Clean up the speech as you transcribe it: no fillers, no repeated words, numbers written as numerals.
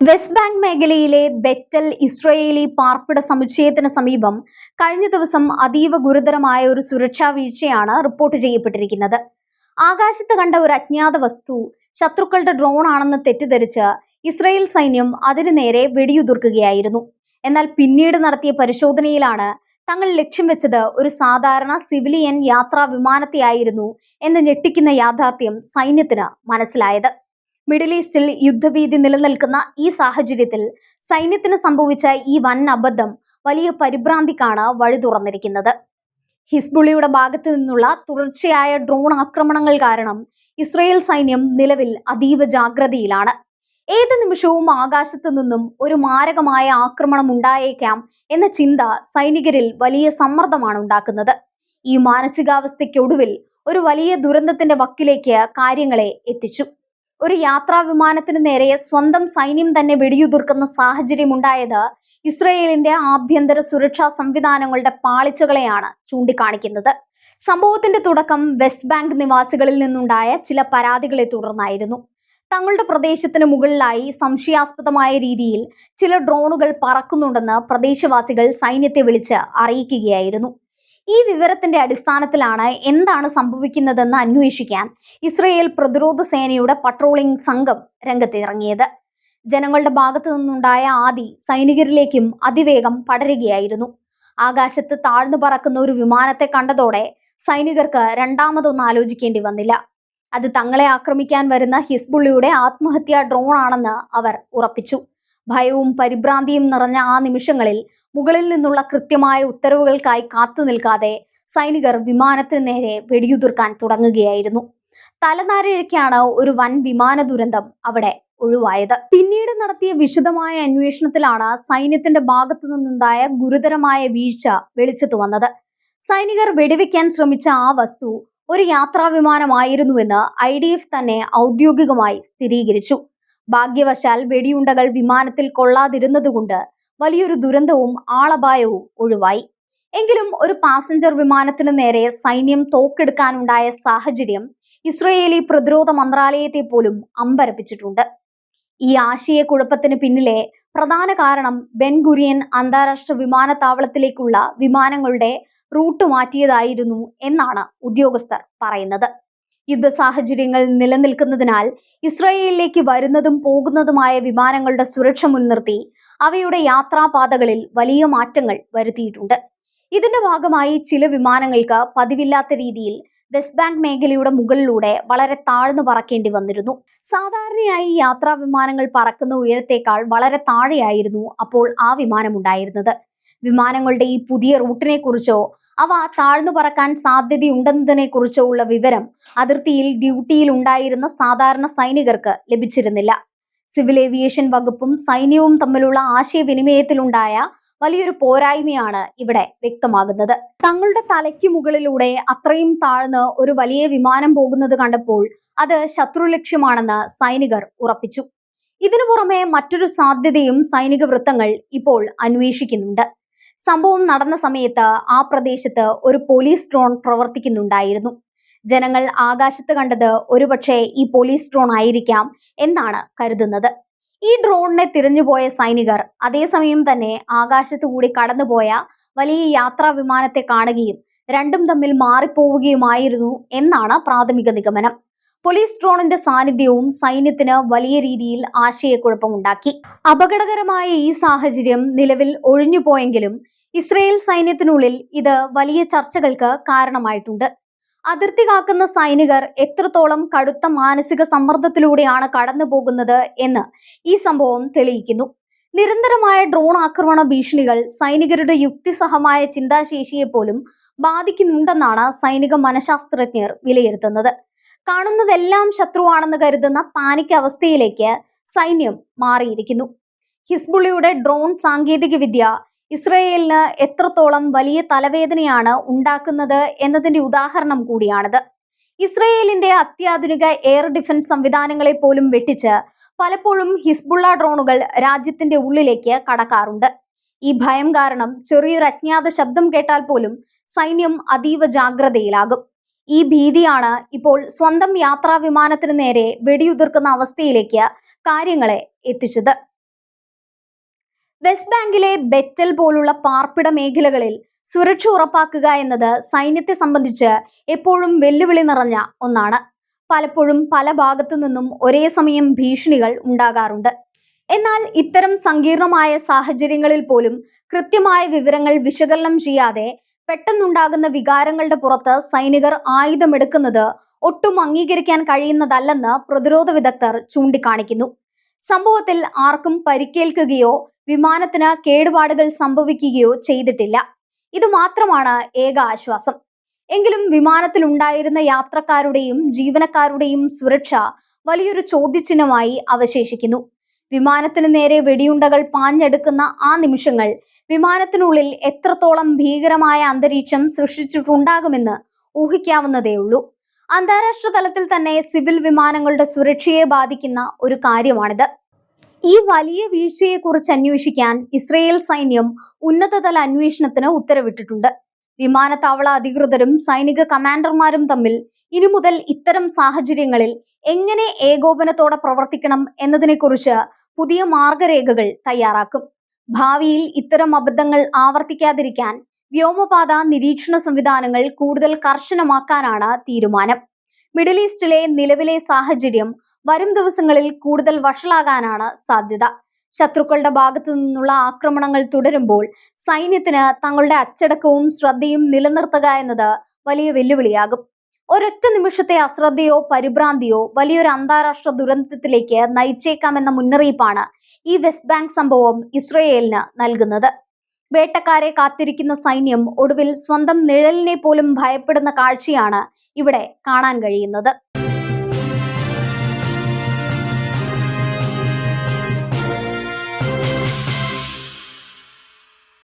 West bank മേഖലയിലെ betel Israeli പാർപ്പിട സമുച്ചയത്തിന് സമീപം കഴിഞ്ഞ ദിവസം അതീവ ഗുരുതരമായ ഒരു സുരക്ഷാ വീഴ്ചയാണ് റിപ്പോർട്ട് ചെയ്യപ്പെട്ടിരിക്കുന്നത്. ആകാശത്ത് കണ്ട ഒരു അജ്ഞാത വസ്തു ശത്രുക്കളുടെ ഡ്രോൺ ആണെന്ന് തെറ്റിദ്ധരിച്ച് ഇസ്രയേൽ സൈന്യം അതിനു നേരെ വെടിയുതിർക്കുകയായിരുന്നു. എന്നാൽ പിന്നീട് നടത്തിയ പരിശോധനയിലാണ് തങ്ങൾ ലക്ഷ്യം വെച്ചത് ഒരു സാധാരണ സിവിലിയൻ യാത്രാ വിമാനത്തെയായിരുന്നു എന്ന ഞെട്ടിക്കുന്ന യാഥാർത്ഥ്യം സൈന്യത്തിന് മനസ്സിലായത്. മിഡിൽ ഈസ്റ്റിൽ യുദ്ധഭീതി നിലനിൽക്കുന്ന ഈ സാഹചര്യത്തിൽ സൈന്യത്തിന് സംഭവിച്ച ഈ വൻ അബദ്ധം വലിയ പരിഭ്രാന്തിക്കാണ് വഴി തുറന്നിരിക്കുന്നത്. ഹിസ്ബുള്ളിയുടെ ഭാഗത്തു നിന്നുള്ള തുടർച്ചയായ ഡ്രോൺ ആക്രമണങ്ങൾ കാരണം ഇസ്രയേൽ സൈന്യം നിലവിൽ അതീവ ജാഗ്രതയിലാണ്. ഏത് നിമിഷവും ആകാശത്തു നിന്നും ഒരു മാരകമായ ആക്രമണം ഉണ്ടായേക്കാം എന്ന ചിന്ത സൈനികരിൽ വലിയ സമ്മർദ്ദമാണ് ഉണ്ടാക്കുന്നത്. ഈ മാനസികാവസ്ഥയ്ക്കൊടുവിൽ ഒരു വലിയ ദുരന്തത്തിന്റെ വക്കിലേക്ക് കാര്യങ്ങളെ എത്തിച്ചു. ഒരു യാത്രാ വിമാനത്തിന് നേരെ സ്വന്തം സൈന്യം തന്നെ വെടിയുതിർക്കുന്ന സാഹചര്യമുണ്ടായത് ഇസ്രയേലിന്റെ ആഭ്യന്തര സുരക്ഷാ സംവിധാനങ്ങളുടെ പാളിച്ചകളെയാണ് ചൂണ്ടിക്കാണിക്കുന്നത്. സംഭവത്തിന്റെ തുടക്കം വെസ്റ്റ് ബാങ്ക് നിവാസികളിൽ നിന്നുണ്ടായ ചില പരാതികളെ തുടർന്നായിരുന്നു. തങ്ങളുടെ പ്രദേശത്തിന് മുകളിലായി സംശയാസ്പദമായ രീതിയിൽ ചില ഡ്രോണുകൾ പറക്കുന്നുണ്ടെന്ന് പ്രദേശവാസികൾ സൈന്യത്തെ വിളിച്ച് അറിയിക്കുകയായിരുന്നു. ഈ വിവരത്തിന്റെ അടിസ്ഥാനത്തിലാണ് എന്താണ് സംഭവിക്കുന്നതെന്ന് അന്വേഷിക്കാൻ ഇസ്രയേൽ പ്രതിരോധ സേനയുടെ പട്രോളിംഗ് സംഘം രംഗത്തിറങ്ങിയത്. ജനങ്ങളുടെ ഭാഗത്തു നിന്നുണ്ടായ ആദി സൈനികരിലേക്കും അതിവേഗം പടരുകയായിരുന്നു. ആകാശത്ത് താഴ്ന്നു പറക്കുന്ന ഒരു വിമാനത്തെ കണ്ടതോടെ സൈനികർക്ക് രണ്ടാമതൊന്നും ആലോചിക്കേണ്ടി വന്നില്ല. അത് തങ്ങളെ ആക്രമിക്കാൻ വരുന്ന ഹിസ്ബുള്ളിയുടെ ആത്മഹത്യാ ഡ്രോൺ ആണെന്ന് അവർ ഉറപ്പിച്ചു. ഭയവും പരിഭ്രാന്തിയും നിറഞ്ഞ ആ നിമിഷങ്ങളിൽ മുകളിൽ നിന്നുള്ള കൃത്യമായ ഉത്തരവുകൾക്കായി കാത്തു നിൽക്കാതെ സൈനികർ വിമാനത്തിന് നേരെ വെടിയുതിർക്കാൻ തുടങ്ങുകയായിരുന്നു. തലനാരിഴയ്ക്കാണ് ഒരു വൻ വിമാന ദുരന്തം അവിടെ ഒഴിവായത്. പിന്നീട് നടത്തിയ വിശദമായ അന്വേഷണത്തിലാണ് സൈന്യത്തിന്റെ ഭാഗത്തു നിന്നുണ്ടായ ഗുരുതരമായ വീഴ്ച വെളിച്ചത്തു വന്നത്. സൈനികർ വെടിവെക്കാൻ ശ്രമിച്ച ആ വസ്തു ഒരു യാത്രാ വിമാനമായിരുന്നുവെന്ന് IDF തന്നെ ഔദ്യോഗികമായി സ്ഥിരീകരിച്ചു. ഭാഗ്യവശാൽ വെടിയുണ്ടകൾ വിമാനത്തിൽ കൊള്ളാതിരുന്നതുകൊണ്ട് വലിയൊരു ദുരന്തവും ആളപായവും ഒഴിവായി. എങ്കിലും ഒരു പാസഞ്ചർ വിമാനത്തിന് നേരെ സൈന്യം തോക്കെടുക്കാനുണ്ടായ സാഹചര്യം ഇസ്രയേലി പ്രതിരോധ മന്ത്രാലയത്തെ പോലും അമ്പരപ്പിച്ചിട്ടുണ്ട്. ഈ ആശയക്കുഴപ്പത്തിന് പിന്നിലെ പ്രധാന കാരണം ബെൻ ഗുരിയൻ അന്താരാഷ്ട്ര വിമാനത്താവളത്തിലേക്കുള്ള വിമാനങ്ങളുടെ റൂട്ട് മാറ്റിയതായിരുന്നു എന്നാണ് ഉദ്യോഗസ്ഥർ പറയുന്നത്. യുദ്ധ സാഹചര്യങ്ങൾ നിലനിൽക്കുന്നതിനാൽ ഇസ്രായേലിലേക്ക് വരുന്നതും പോകുന്നതുമായ വിമാനങ്ങളുടെ സുരക്ഷ മുൻനിർത്തി അവയുടെ യാത്രാപാതകളിൽ വലിയ മാറ്റങ്ങൾ വരുത്തിയിട്ടുണ്ട്. ഇതിന്റെ ഭാഗമായി ചില വിമാനങ്ങൾക്ക് പതിവില്ലാത്ത രീതിയിൽ വെസ്റ്റ് ബാങ്ക് മേഖലയുടെ മുകളിലൂടെ വളരെ താഴ്ന്നു പറക്കേണ്ടി വന്നിരുന്നു. സാധാരണയായി യാത്രാ വിമാനങ്ങൾ പറക്കുന്ന ഉയരത്തേക്കാൾ വളരെ താഴെയായിരുന്നു അപ്പോൾ ആ വിമാനം ഉണ്ടായിരുന്നത്. വിമാനങ്ങളുടെ ഈ പുതിയ റൂട്ടിനെ കുറിച്ചോ അവ താഴ്ന്നു പറക്കാൻ സാധ്യതയുണ്ടെന്നതിനെ കുറിച്ചോ ഉള്ള വിവരം അതിർത്തിയിൽ ഡ്യൂട്ടിയിൽ ഉണ്ടായിരുന്ന സാധാരണ സൈനികർക്ക് ലഭിച്ചിരുന്നില്ല. സിവിൽ ഏവിയേഷൻ വകുപ്പും സൈന്യവും തമ്മിലുള്ള ആശയവിനിമയത്തിലുണ്ടായ വലിയൊരു പോരായ്മയാണ് ഇവിടെ വ്യക്തമാകുന്നത്. തങ്ങളുടെ തലയ്ക്ക് മുകളിലൂടെ അത്രയും താഴ്ന്ന് ഒരു വലിയ വിമാനം പോകുന്നത് കണ്ടപ്പോൾ അത് ശത്രു ലക്ഷ്യമാണെന്ന് സൈനികർ ഉറപ്പിച്ചു. ഇതിനു പുറമെ മറ്റൊരു സാധ്യതയും സൈനിക വൃത്തങ്ങൾ ഇപ്പോൾ അന്വേഷിക്കുന്നുണ്ട്. സംഭവം നടന്ന സമയത്ത് ആ പ്രദേശത്ത് ഒരു പോലീസ് ഡ്രോൺ പ്രവർത്തിക്കുന്നുണ്ടായിരുന്നു. ജനങ്ങൾ ആകാശത്ത് കണ്ടത് ഒരുപക്ഷെ ഈ പോലീസ് ഡ്രോൺ ആയിരിക്കാം എന്നാണ് കരുതുന്നത്. ഈ ഡ്രോണിനെ തിരഞ്ഞുപോയ സൈനികർ അതേസമയം തന്നെ ആകാശത്തു കൂടി കടന്നുപോയ വലിയ യാത്രാ വിമാനത്തെ കാണുകയും രണ്ടും തമ്മിൽ മാറിപ്പോവുകയുമായിരുന്നു എന്നാണ് പ്രാഥമിക നിഗമനം. പോലീസ് ഡ്രോണിന്റെ സാന്നിധ്യവും സൈന്യത്തിന് വലിയ രീതിയിൽ ആശയക്കുഴപ്പമുണ്ടാക്കി. അപകടകരമായ ഈ സാഹചര്യം നിലവിൽ ഒഴിഞ്ഞുപോയെങ്കിലും ഇസ്രയേൽ സൈന്യത്തിനുള്ളിൽ ഇത് വലിയ ചർച്ചകൾക്ക് കാരണമായിട്ടുണ്ട്. അതിർത്തി കാക്കുന്ന സൈനികർ എത്രത്തോളം കടുത്ത മാനസിക സമ്മർദ്ദത്തിലൂടെയാണ് കടന്നു പോകുന്നത് എന്ന് ഈ സംഭവം തെളിയിക്കുന്നു. നിരന്തരമായ ഡ്രോൺ ആക്രമണ ഭീഷണികൾ സൈനികരുടെ യുക്തിസഹമായ ചിന്താശേഷിയെ പോലും ബാധിക്കുന്നുണ്ടെന്നാണ് സൈനിക മനഃശാസ്ത്രജ്ഞർ വിലയിരുത്തുന്നത്. കാണുന്നതെല്ലാം ശത്രുവാണെന്ന് കരുതുന്ന പാനിക് അവസ്ഥയിലേക്ക് സൈന്യം മാറിയിരിക്കുന്നു. ഹിസ്ബുള്ളിയുടെ ഡ്രോൺ സാങ്കേതിക വിദ്യ ഇസ്രയേലിന് എത്രത്തോളം വലിയ തലവേദനയാണ് ഉണ്ടാക്കുന്നത് എന്നതിന്റെ ഉദാഹരണം കൂടിയാണിത്. ഇസ്രയേലിന്റെ അത്യാധുനിക എയർ ഡിഫൻസ് സംവിധാനങ്ങളെ പോലും വെട്ടിച്ച് പലപ്പോഴും ഹിസ്ബുള്ള ഡ്രോണുകൾ രാജ്യത്തിന്റെ ഉള്ളിലേക്ക് കടക്കാറുണ്ട്. ഈ ഭയം കാരണം ചെറിയൊരു അജ്ഞാത ശബ്ദം കേട്ടാൽ പോലും സൈന്യം അതീവ ജാഗ്രതയിലാകും. ഈ ഭീതിയാണ് ഇപ്പോൾ സ്വന്തം യാത്രാ വിമാനത്തിന് നേരെ വെടിയുതിർക്കുന്ന അവസ്ഥയിലേക്ക് കാര്യങ്ങളെ എത്തിച്ചത്. വെസ്റ്റ് ബാങ്കിലെ ബെറ്റൽ പോലുള്ള പാർപ്പിട മേഖലകളിൽ സുരക്ഷ ഉറപ്പാക്കുക എന്നത് സൈന്യത്തെ സംബന്ധിച്ച് എപ്പോഴും വെല്ലുവിളി നിറഞ്ഞ ഒന്നാണ്. പലപ്പോഴും പല ഭാഗത്തു നിന്നും ഒരേ സമയം ഭീഷണികൾ ഉണ്ടാകാറുണ്ട്. എന്നാൽ ഇത്തരം സങ്കീർണമായ സാഹചര്യങ്ങളിൽ പോലും കൃത്യമായ വിവരങ്ങൾ വിശകലനം ചെയ്യാതെ പെട്ടെന്നുണ്ടാകുന്ന വികാരങ്ങളുടെ പുറത്ത് സൈനികർ ആയുധമെടുക്കുന്നത് ഒട്ടും അംഗീകരിക്കാൻ കഴിയുന്നതല്ലെന്ന് പ്രതിരോധ വിദഗ്ധർ ചൂണ്ടിക്കാണിക്കുന്നു. സംഭവത്തിൽ ആർക്കും പരിക്കേൽക്കുകയോ വിമാനത്തിന് കേടുപാടുകൾ സംഭവിക്കുകയോ ചെയ്തിട്ടില്ല. ഇത് മാത്രമാണ് ഏക ആശ്വാസം. എങ്കിലും വിമാനത്തിൽ ഉണ്ടായിരുന്ന യാത്രക്കാരുടെയും ജീവനക്കാരുടെയും സുരക്ഷ വലിയൊരു ചോദ്യചിഹ്നമായി അവശേഷിക്കുന്നു. വിമാനത്തിന് നേരെ വെടിയുണ്ടകൾ പാഞ്ഞെടുക്കുന്ന ആ നിമിഷങ്ങൾ വിമാനത്തിനുള്ളിൽ എത്രത്തോളം ഭീകരമായ അന്തരീക്ഷം സൃഷ്ടിച്ചിട്ടുണ്ടാകുമെന്ന് ഊഹിക്കാവുന്നതേയുള്ളൂ. അന്താരാഷ്ട്ര തലത്തിൽ തന്നെ സിവിൽ വിമാനങ്ങളുടെ സുരക്ഷയെ ബാധിക്കുന്ന ഒരു കാര്യമാണിത്. ഈ വലിയ വീഴ്ചയെക്കുറിച്ച് അന്വേഷിക്കാൻ ഇസ്രയേൽ സൈന്യം ഉന്നതതല അന്വേഷണത്തിന് ഉത്തരവിട്ടിട്ടുണ്ട്. വിമാനത്താവള അധികൃതരും സൈനിക കമാൻഡർമാരും തമ്മിൽ ഇനി മുതൽ ഇത്തരം സാഹചര്യങ്ങളിൽ എങ്ങനെ ഏകോപനത്തോടെ പ്രവർത്തിക്കണം എന്നതിനെക്കുറിച്ച് പുതിയ മാർഗരേഖകൾ തയ്യാറാക്കും. ഭാവിയിൽ ഇത്തരം അബദ്ധങ്ങൾ ആവർത്തിക്കാതിരിക്കാൻ വ്യോമപാത നിരീക്ഷണ സംവിധാനങ്ങൾ കൂടുതൽ കർശനമാക്കാനാണ് തീരുമാനം. മിഡിൽ ഈസ്റ്റിലെ നിലവിലെ സാഹചര്യം വരും ദിവസങ്ങളിൽ കൂടുതൽ വഷളാകാനാണ് സാധ്യത. ശത്രുക്കളുടെ ഭാഗത്തു നിന്നുള്ള ആക്രമണങ്ങൾ തുടരുമ്പോൾ സൈന്യത്തിന് തങ്ങളുടെ അച്ചടക്കവും ശ്രദ്ധയും നിലനിർത്തുക എന്നത് വലിയ വെല്ലുവിളിയാകും. ഒരൊറ്റ നിമിഷത്തെ അശ്രദ്ധയോ പരിഭ്രാന്തിയോ വലിയൊരു അന്താരാഷ്ട്ര ദുരന്തത്തിലേക്ക് നയിച്ചേക്കാമെന്ന മുന്നറിയിപ്പാണ് ഈ വെസ്റ്റ് ബാങ്ക് സംഭവം ഇസ്രയേലിന് നൽകുന്നത്. വേട്ടക്കാരെ കാത്തിരിക്കുന്ന സൈന്യം ഒടുവിൽ സ്വന്തം നിഴലിനെ പോലും ഭയപ്പെടുന്ന കാഴ്ചയാണ് ഇവിടെ കാണാൻ കഴിയുന്നത്.